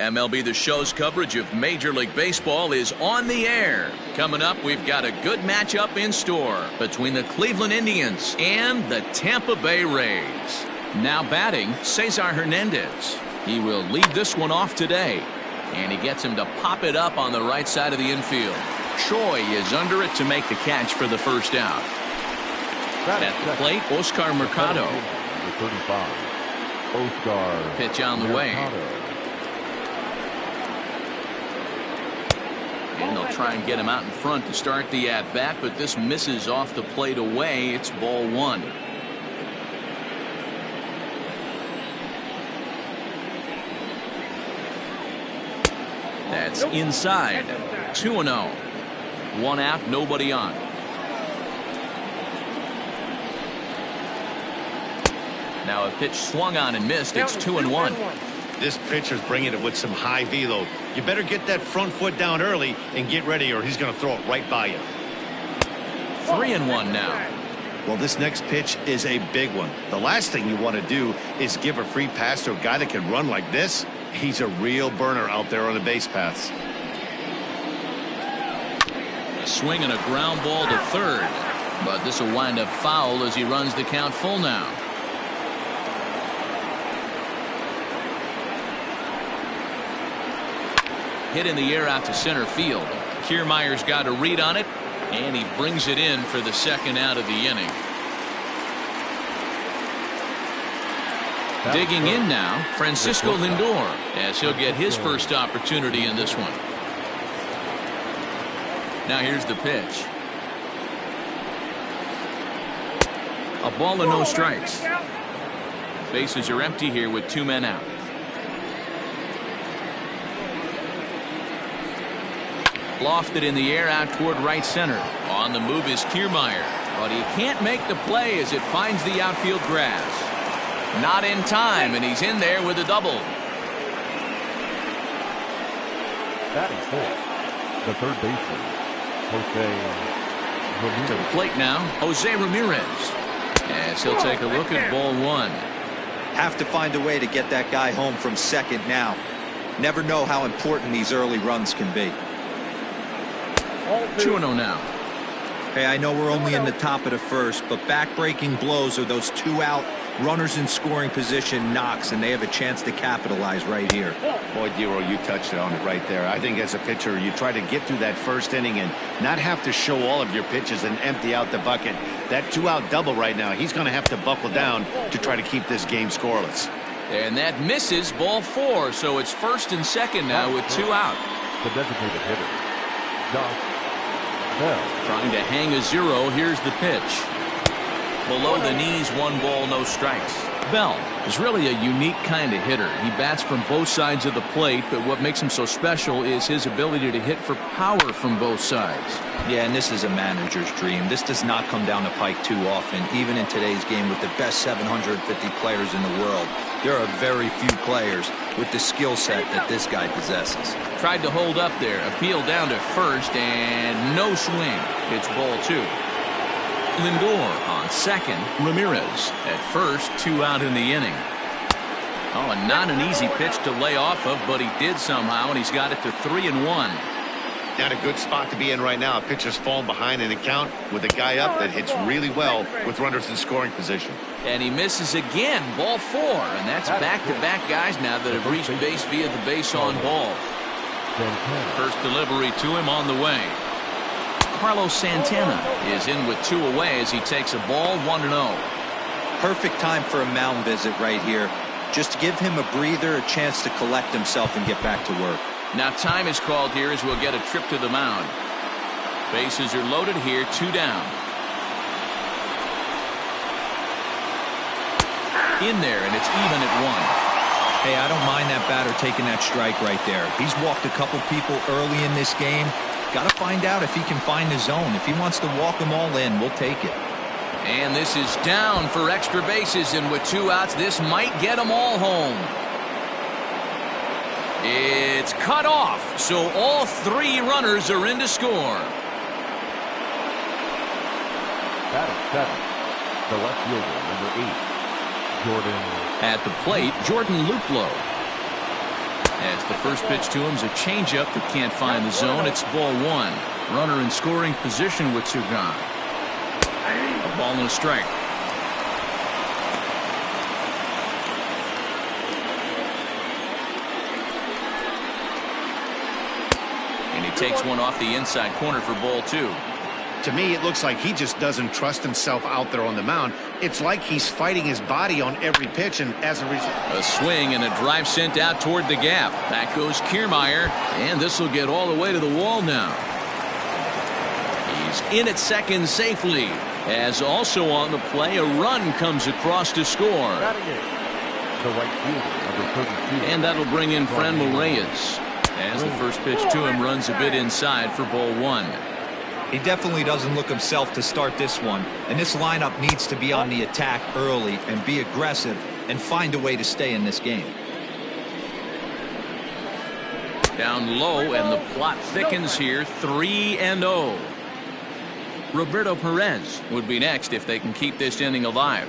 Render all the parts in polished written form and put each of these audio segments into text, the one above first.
MLB The Show's coverage of Major League Baseball is on the air. Coming up, we've got a good matchup in store between the Cleveland Indians and the Tampa Bay Rays. Now batting, Cesar Hernandez. He will lead this one off today, and he gets him to pop it up on the right side of the infield. Choi is under it to make the catch for the first out. At the plate, Oscar Mercado. 35. Oscar. Pitch on the way. And they'll try and get him out in front to start the at-bat, but this misses off the plate away. It's ball one. That's inside. 2-0. One out, nobody on. Now a pitch swung on and missed. It's 2-1. This pitcher's bringing it with some high velo. You better get that front foot down early and get ready, or he's going to throw it right by you. 3-1 now. Well, this next pitch is a big one. The last thing you want to do is give a free pass to a guy that can run like this. He's a real burner out there on the base paths. A swing and a ground ball to third, but this will wind up foul as he runs the count full now. Hit in the air out to center field. Kiermaier's got a read on it, and he brings it in for the second out of the inning. Digging in now, Francisco Lindor, as he'll get his first opportunity in this one. Now here's the pitch. A ball and no strikes. Bases are empty here with two men out. Lofted in the air out toward right center. On the move is Kiermaier, but he can't make the play as it finds the outfield grass. Not in time, and he's in there with a double. Batting fourth, the third baseman, Jose Ramirez. To the plate now, Jose Ramirez, as he'll take a look at ball one. Have to find a way to get that guy home from second now. Never know how important these early runs can be. 2-0 now. Hey, I know we're only in the top of the first, but back-breaking blows are those two-out runners in scoring position knocks, and they have a chance to capitalize right here. Boy, Dero, you touched on it right there. I think as a pitcher, you try to get through that first inning and not have to show all of your pitches and empty out the bucket. That two-out double right now, he's going to have to buckle down to try to keep this game scoreless. And that misses ball four, so it's first and second now with two out. The designated hitter, Josh Bell. Trying to hang a zero. Here's the pitch. Below the knees, one ball, no strikes. Bell is really a unique kind of hitter. He bats from both sides of the plate, but what makes him so special is his ability to hit for power from both sides. Yeah, and this is a manager's dream. This does not come down the pike too often, even in today's game with the best 750 players in the world. There are very few players with the skill set that this guy possesses. Tried to hold up there, appeal down to first, and no swing. It's ball two. Lindor on second. Ramirez at first, two out in the inning. Oh, and not an easy pitch to lay off of, but he did somehow, and he's got it to 3-1. Not a good spot to be in right now. A pitcher's falling behind in a count with a guy up that hits really well with runners in scoring position. And he misses again, ball four, and that's back-to-back guys now that have reached base via the base on ball. First delivery to him on the way. Carlos Santana is in with two away as he takes a ball, 1-0. Perfect time for a mound visit right here. Just give him a breather, a chance to collect himself and get back to work. Now time is called here as we'll get a trip to the mound. Bases are loaded here, two down. In there, and it's even at one. Hey, I don't mind that batter taking that strike right there. He's walked a couple people early in this game. Got to find out if he can find the zone. If he wants to walk them all in, we'll take it. And this is down for extra bases, and with two outs, this might get them all home. It's cut off, so all three runners are in to score. Batting seventh, the left fielder, number 8, Jordan. At the plate, Jordan Luplow. As the first pitch to him is a changeup that can't find the zone. It's ball one. Runner in scoring position with two gone. A ball and a strike. And he takes one off the inside corner for ball two. To me, it looks like he just doesn't trust himself out there on the mound. It's like he's fighting his body on every pitch, and as a result... A swing and a drive sent out toward the gap. Back goes Kiermaier, and this will get all the way to the wall now. He's in at second safely, as also on the play, a run comes across to score. And that'll bring in Franmil Reyes, as the first pitch to him runs a bit inside for ball one. He definitely doesn't look himself to start this one, and this lineup needs to be on the attack early and be aggressive and find a way to stay in this game. Down low, and the plot thickens here, 3-0. Roberto Perez would be next if they can keep this inning alive.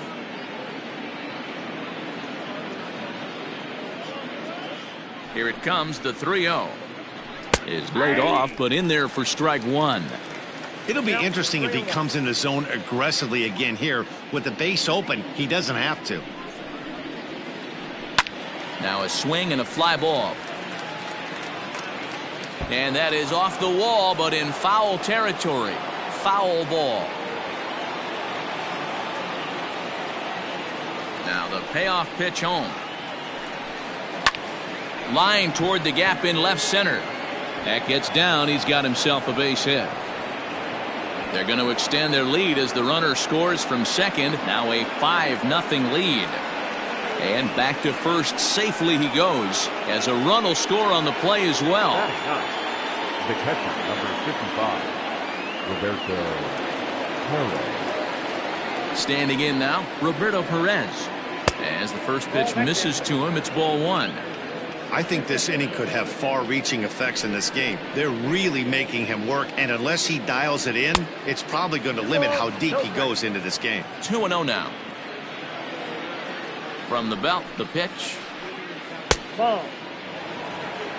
Here it comes, the 3-0. Is laid off, but in there for strike one. It'll be interesting if he comes in the zone aggressively again here. With the base open, he doesn't have to. Now a swing and a fly ball. And that is off the wall, but in foul territory. Foul ball. Now the payoff pitch home. Line toward the gap in left center. That gets down. He's got himself a base hit. They're going to extend their lead as the runner scores from second. Now a 5-0 lead. And back to first safely he goes, as a run will score on the play as well. The catcher, number 55, Roberto Perez. Standing in now, Roberto Perez. As the first pitch misses to him, it's ball one. I think this inning could have far-reaching effects in this game. They're really making him work, and unless he dials it in, it's probably going to limit how deep he goes into this game. 2-0 now. From the belt, the pitch.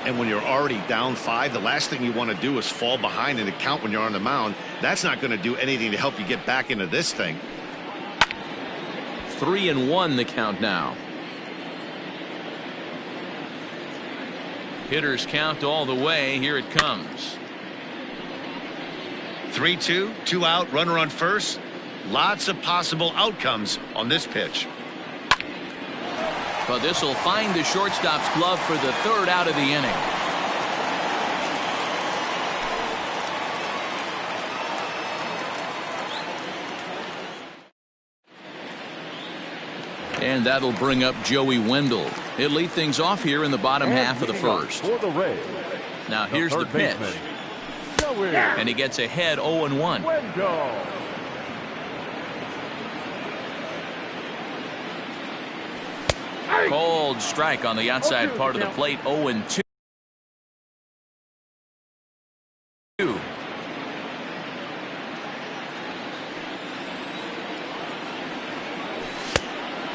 And when you're already down 5, the last thing you want to do is fall behind in the count when you're on the mound. That's not going to do anything to help you get back into this thing. 3-1 the count now. Hitters count all the way. Here it comes. 3-2, 2 out, runner on first. Lots of possible outcomes on this pitch. But this will find the shortstop's glove for the third out of the inning. And that'll bring up Joey Wendell. He'll lead things off here in the bottom half of the first. Now here's the pitch. And he gets ahead 0-1. Cold strike on the outside part of the plate. 0-2.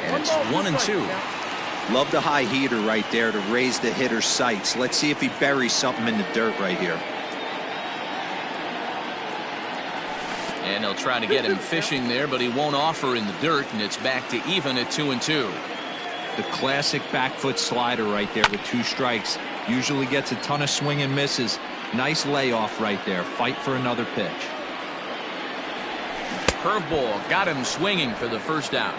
And it's 1-2. Love the high heater right there to raise the hitter's sights. Let's see if he buries something in the dirt right here. And they'll try to get him fishing there, but he won't offer in the dirt, and it's back to even at 2-2. The classic back foot slider right there with 2 strikes. Usually gets a ton of swing and misses. Nice layoff right there. Fight for another pitch. Curveball got him swinging for the first out.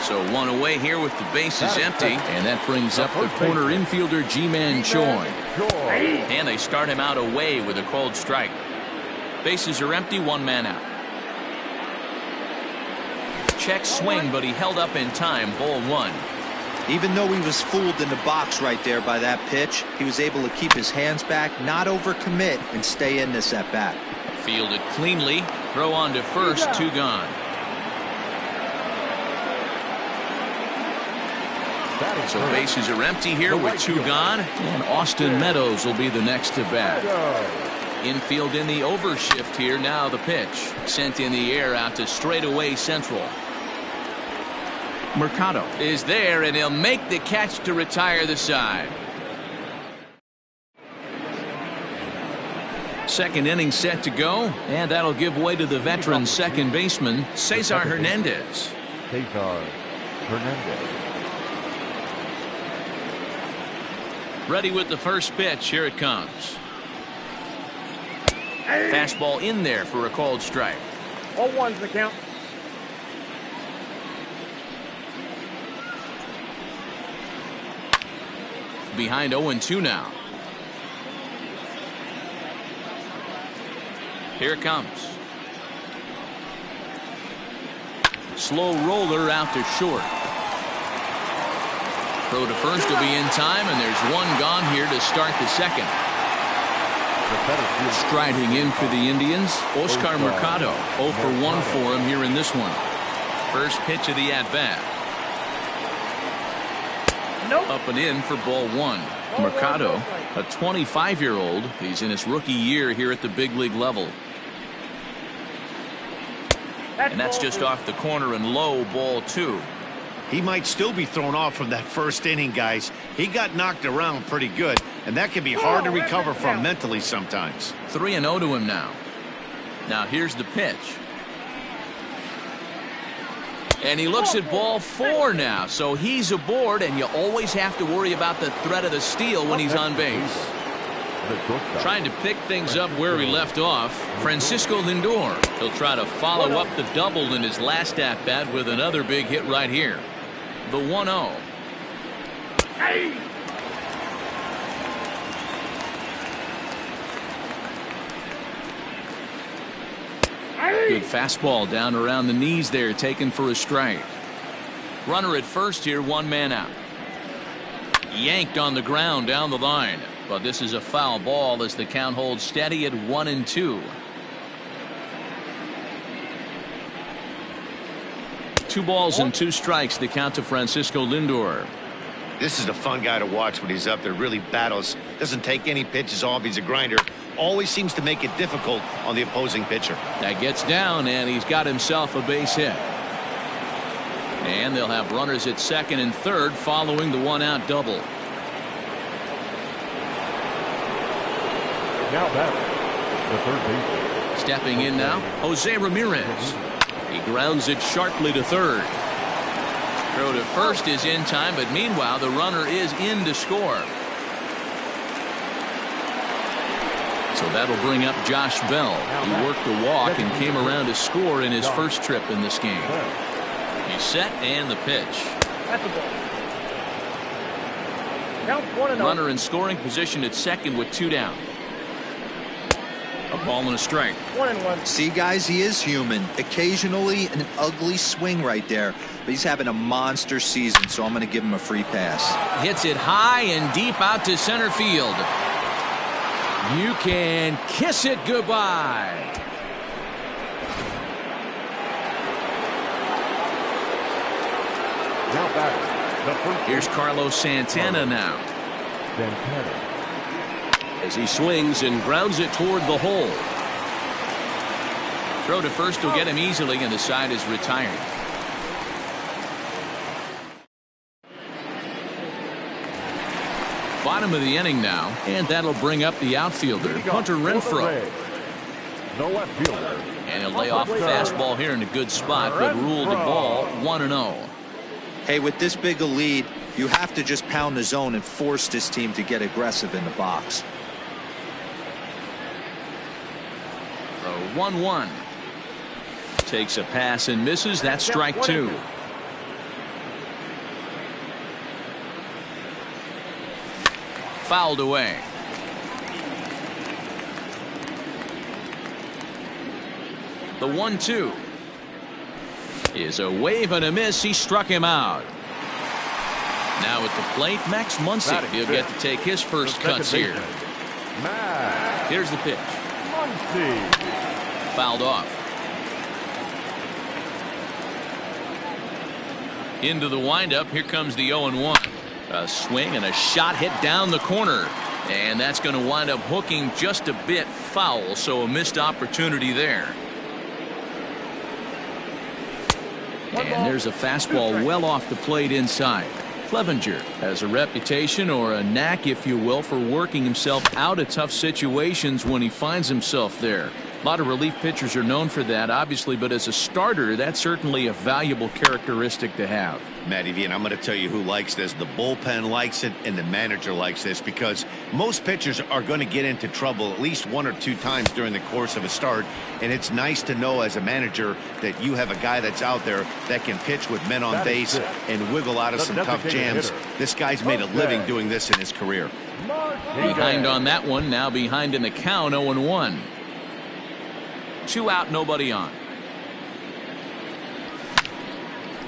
So one away here with the bases empty, and that brings up the corner infielder Ji-Man Choi. And they start him out away with a cold strike. Bases are empty, 1 man out. Check swing, but he held up in time. Ball 1. Even though he was fooled in the box right there by that pitch, he was able to keep his hands back, not overcommit, and stay in this at bat. Fielded cleanly. Throw on to first, 2 gone. So bases are empty here with 2 gone, and Austin Meadows will be the next to bat. Infield in the overshift here. Now the pitch sent in the air out to straightaway central. Mercado is there, and he'll make the catch to retire the side. second inning set to go, and that'll give way to the veteran second baseman, Cesar Hernandez. Cesar Hernandez. Ready with the first pitch. Here it comes. Fastball in there for a called strike. 0-1's the count. Behind 0-2 now. Here it comes. Slow roller out to short. Throw to first will be in time, and there's one gone here to start the second. Striding in for the Indians, Oscar Mercado. 0 for 1 for him here in this one. First pitch of the at-bat. Nope. Up and in for ball one. Mercado, a 25-year-old. He's in his rookie year here at the big league level. And that's just off the corner and low, ball two. He might still be thrown off from that first inning, guys. He got knocked around pretty good, and that can be hard to recover from mentally sometimes. 3-0 to him now. Now here's the pitch. And he looks at ball four now, so he's aboard, and you always have to worry about the threat of the steal when he's on base. Trying to pick things up where he left off, Francisco Lindor. He'll try to follow up the double in his last at-bat with another big hit right here. The 1-0. Good fastball down around the knees there, taken for a strike. Runner at first here, one man out. Yanked on the ground down the line. But this is a foul ball as the count holds steady at 1-2. 2 balls and 2 strikes, the count to Francisco Lindor. This is a fun guy to watch when he's up there. Really battles. Doesn't take any pitches off. He's a grinder. Always seems to make it difficult on the opposing pitcher. That gets down, and he's got himself a base hit. And they'll have runners at second and third following the 1-out double. Now batting, the third baseman. Stepping in now, Jose Ramirez. He grounds it sharply to third. Throw to first is in time, but meanwhile the runner is in to score. So that'll bring up Josh Bell. He worked the walk and came around to score in his first trip in this game. He's set, and the pitch. That's a ball. Count 1-0. Runner in scoring position at second with 2 down. A ball and a strike. 1-1. See, guys, he is human. Occasionally an ugly swing right there, but he's having a monster season, so I'm going to give him a free pass. Hits it high and deep out to center field. You can kiss it goodbye. Now batting, the first Here's Carlos Santana now. Santana. As he swings and grounds it toward the hole. Throw to first will get him easily, and the side is retired. Bottom of the inning now, and that'll bring up the outfielder, Hunter Renfroe. No left fielder. And he'll lay off a fastball here in a good spot, but ruled the ball 1-0. Hey, with this big a lead, you have to just pound the zone and force this team to get aggressive in the box. 1-1. Takes a pass and misses. That's strike 2. Fouled away. The 1-2 is a wave and a miss. He struck him out. Now at the plate, Max Muncy. He'll get to take his first cuts here. Here's the pitch. Fouled off. Into the windup. Here comes the 0-1. A swing and a shot hit down the corner. And that's going to wind up hooking just a bit foul. So a missed opportunity there. And there's a fastball well off the plate inside. Clevenger has a reputation, or a knack if you will, for working himself out of tough situations when he finds himself there. A lot of relief pitchers are known for that, obviously, but as a starter, that's certainly a valuable characteristic to have. Matty V, and I'm going to tell you who likes this. The bullpen likes it, and the manager likes this, because most pitchers are going to get into trouble at least 1 or 2 times during the course of a start, and it's nice to know as a manager that you have a guy that's out there that can pitch with men on base and wiggle out of some tough jams. This guy's made a living doing this in his career. Behind on that one, now behind in the count, 0-1. 2 out, nobody on.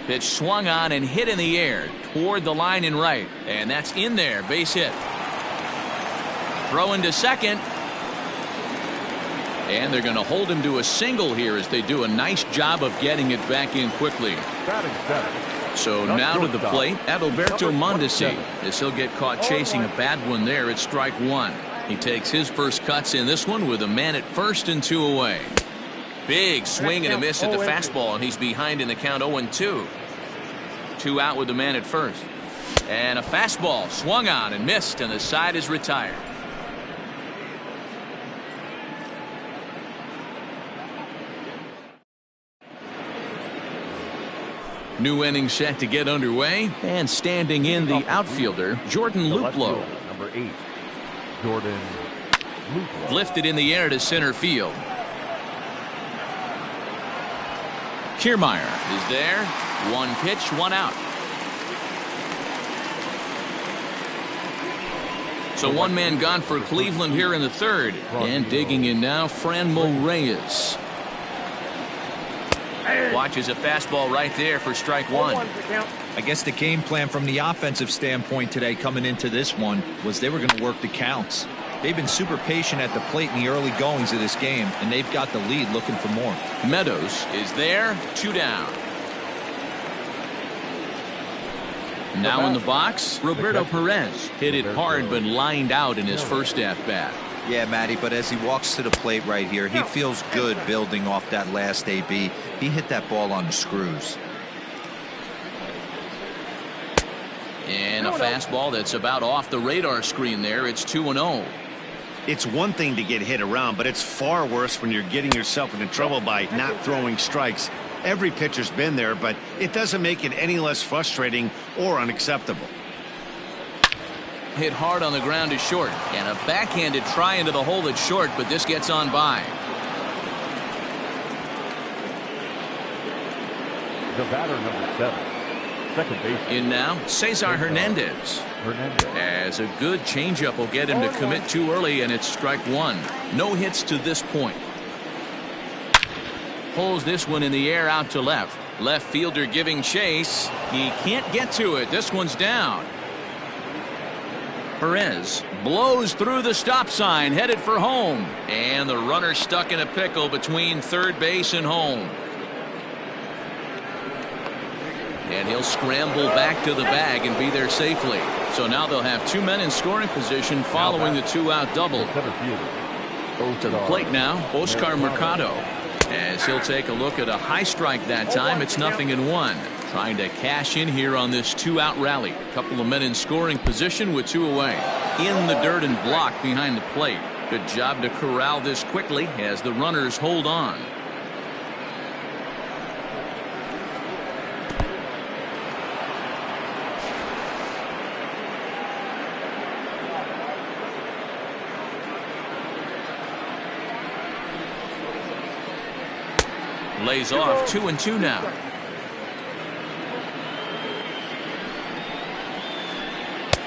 Pitch swung on and hit in the air toward the line and right, and that's in there. Base hit. Throw into second, and they're going to hold him to a single here as they do a nice job of getting it back in quickly. So now to the plate, Adalberto Mondesi, as he'll get caught chasing a bad one there at strike 1. He takes his first cuts in this one with a man at first and 2 away. Big swing and a miss at the fastball, and he's behind in the count 0-2. 2 out with the man at first. And a fastball swung on and missed, and the side is retired. New inning set to get underway, and standing in the outfielder, Jordan Luplow. Number 8, Jordan Luplow. Lifted in the air to center field. Kiermaier is there. 1 pitch, 1 out. So 1 man gone for Cleveland here in the 3rd. And digging in now, Franmil Reyes. Watches a fastball right there for strike 1. I guess the game plan from the offensive standpoint today coming into this one was they were going to work the counts. They've been super patient at the plate in the early goings of this game, and they've got the lead looking for more. Meadows is there, 2 down. Now in the box, Roberto Perez hit it hard but lined out in his first at-bat. Yeah, Matty, but as he walks to the plate right here, he feels good building off that last AB. He hit that ball on the screws. And a fastball that's about off the radar screen there. It's 2-0. It's one thing to get hit around, but it's far worse when you're getting yourself into trouble by not throwing strikes. Every pitcher's been there, but it doesn't make it any less frustrating or unacceptable. Hit hard on the ground is short, and a backhanded try into the hole that's short, but this gets on by. The batter, number 7, second base. In now, Cesar Hernandez. As a good changeup will get him to commit too early, and it's strike 1. No hits to this point. Pulls this one in the air out to left. Left fielder giving chase. He can't get to it. This one's down. Perez blows through the stop sign, headed for home. And the runner stuck in a pickle between third base and home. And he'll scramble back to the bag and be there safely. So now they'll have 2 men in scoring position following the 2-out double. To the plate now, Oscar Mercado. As he'll take a look at a high strike that time. It's 0-1. Trying to cash in here on this 2-out rally. A couple of men in scoring position with 2 away. In the dirt and blocked behind the plate. Good job to corral this quickly as the runners hold on. Lays off 2-2 now.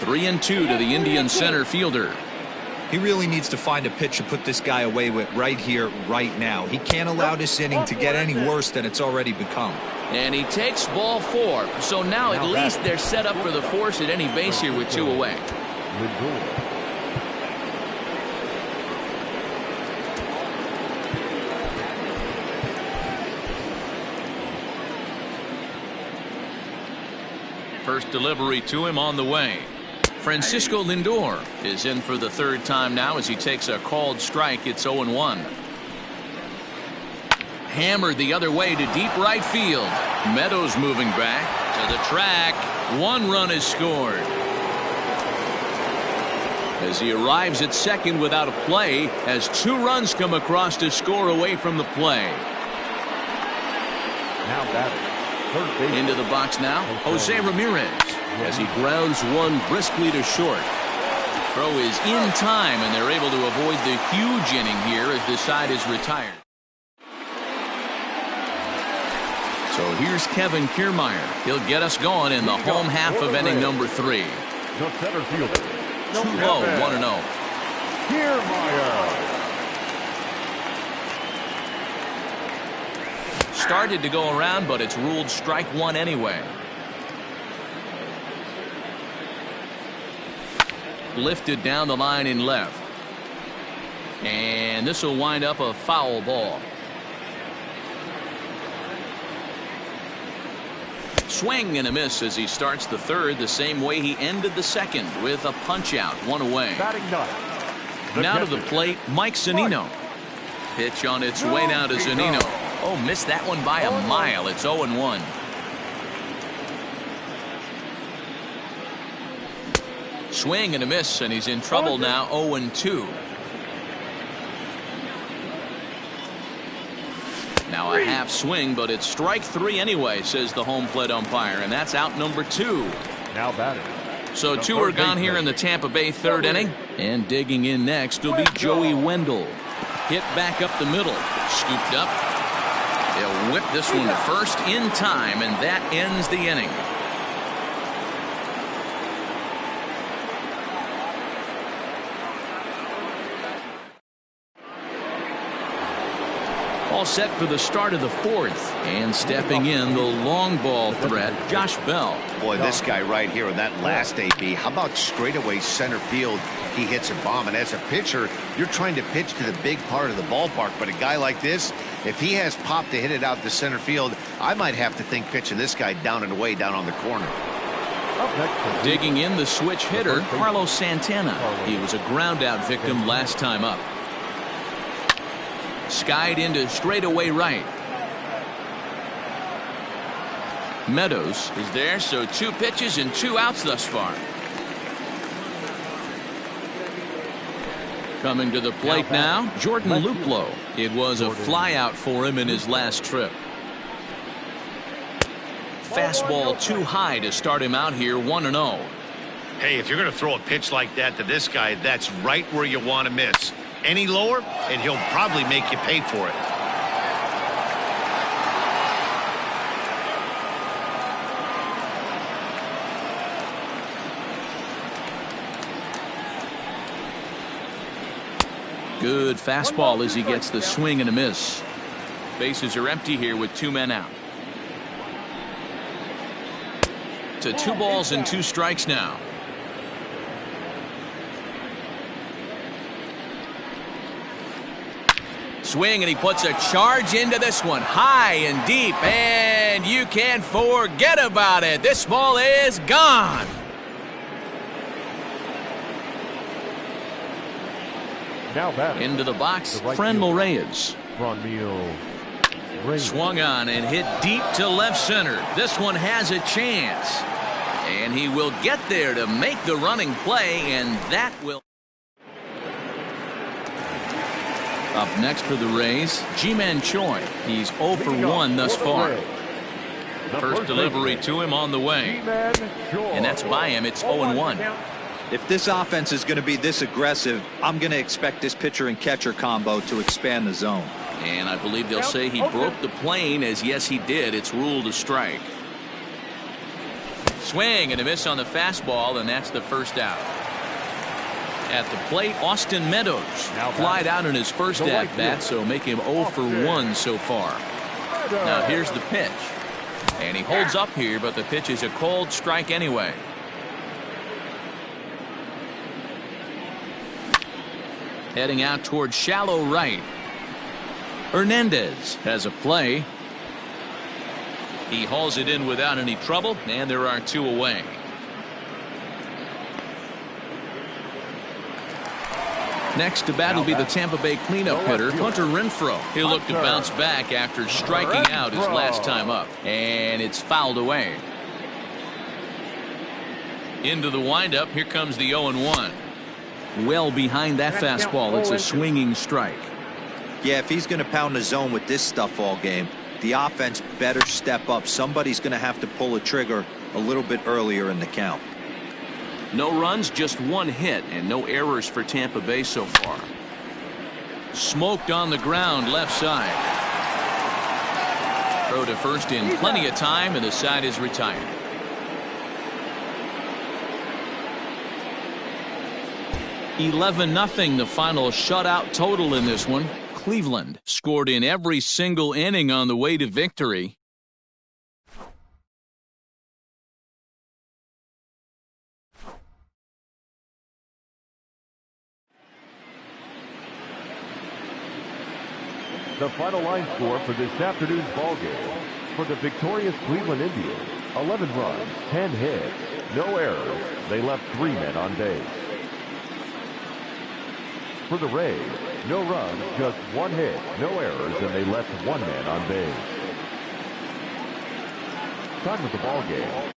Three and 2 to the Indian center fielder. He really needs to find a pitch to put this guy away with right here, right now. He can't allow this inning to get any worse than it's already become. And he takes ball 4. So now at least they're set up for the force at any base here with 2 away. First delivery to him on the way. Francisco Lindor is in for the 3rd time now as he takes a called strike. It's 0-1. Hammered the other way to deep right field. Meadows moving back to the track. One run is scored. As he arrives at second without a play, as 2 runs come across to score away from the play. Now batting. Third base. Into the box now, Jose Ramirez, as he grounds one briskly to short. Throw is in time, and they're able to avoid the huge inning here as this side is retired. So here's Kevin Kiermaier. He'll get us going in the home half of inning number 3. The center fielder. 2-0, 1-0. Kiermaier. Started to go around, but it's ruled strike 1 anyway. Lifted down the line in left. And this will wind up a foul ball. Swing and a miss as he starts the third the same way he ended the second with a punch out, 1 away. Batting ninth. Now to the plate, Mike Zunino. Pitch on its way now to Zunino. Oh, missed that one by a mile. It's 0-1. Swing and a miss, and he's in trouble now, 0-2. Now a half swing, but it's strike 3 anyway, says the home plate umpire, and that's out number 2. Now batting. So 2 are gone here in the Tampa Bay third inning, and digging in next will be Joey Wendell. Hit back up the middle, scooped up. They'll whip this one to first in time, and that ends the inning. All set for the start of the 4th, and stepping in the long ball threat, Josh Bell. Boy, this guy right here in that last AB, how about straightaway center field? He hits a bomb, and as a pitcher, you're trying to pitch to the big part of the ballpark, but a guy like this, if he has pop to hit it out to center field, I might have to think pitching this guy down and away down on the corner. Digging in the switch hitter, Carlos Santana. He was a ground out victim last time up. Skied into straightaway right. Meadows is there, so 2 pitches and 2 outs thus far. Coming to the plate now, Jordan Luplow. It was a flyout for him in his last trip. Fastball too high to start him out here, 1-0. Hey, if you're going to throw a pitch like that to this guy, that's right where you want to miss. Any lower, and he'll probably make you pay for it. Good fastball as he gets the swing and a miss. Bases are empty here with 2 men out. To 2 balls and 2 strikes now. Swing, and he puts a charge into this one, high and deep, and you can't forget about it. This ball is gone. Now batting. Into the box, Franmil Reyes. Swung on and hit deep to left center. This one has a chance, and he will get there to make the running play, and that will. Up next for the Rays, Ji-Man Choi. He's 0 for 1 thus far. First delivery to him on the way, and that's by him. It's 0-1. If this offense is going to be this aggressive, I'm going to expect this pitcher and catcher combo to expand the zone. And I believe they'll say he broke the plane, as yes he did. It's ruled a strike. Swing and a miss on the fastball, and that's the first out. At the plate, Austin Meadows flied out in his first at-bat, so make him 0 for 1 so far. Now here's the pitch, and he holds up here, but the pitch is a cold strike anyway. Heading out towards shallow right. Hernandez has a play. He hauls it in without any trouble, and there are 2 away. Next to bat will be the Tampa Bay cleanup hitter, Hunter Renfroe. He'll look to bounce back after striking out his last time up, and it's fouled away. Into the windup. Here comes the 0-1. Well behind that fastball. It's a swinging strike. Yeah, if he's going to pound the zone with this stuff all game, the offense better step up. Somebody's going to have to pull a trigger a little bit earlier in the count. No runs, just one hit, and no errors for Tampa Bay so far. Smoked on the ground, left side. Throw to first in plenty of time, and the side is retired. (11-0) the final shutout total in this one. Cleveland scored in every single inning on the way to victory. The final line score for this afternoon's ball game. For the victorious Cleveland Indians, 11 runs, 10 hits, no errors. They left 3 men on base. For the Rays, no runs, just 1 hit, no errors, and they left 1 man on base. Time of the ball game,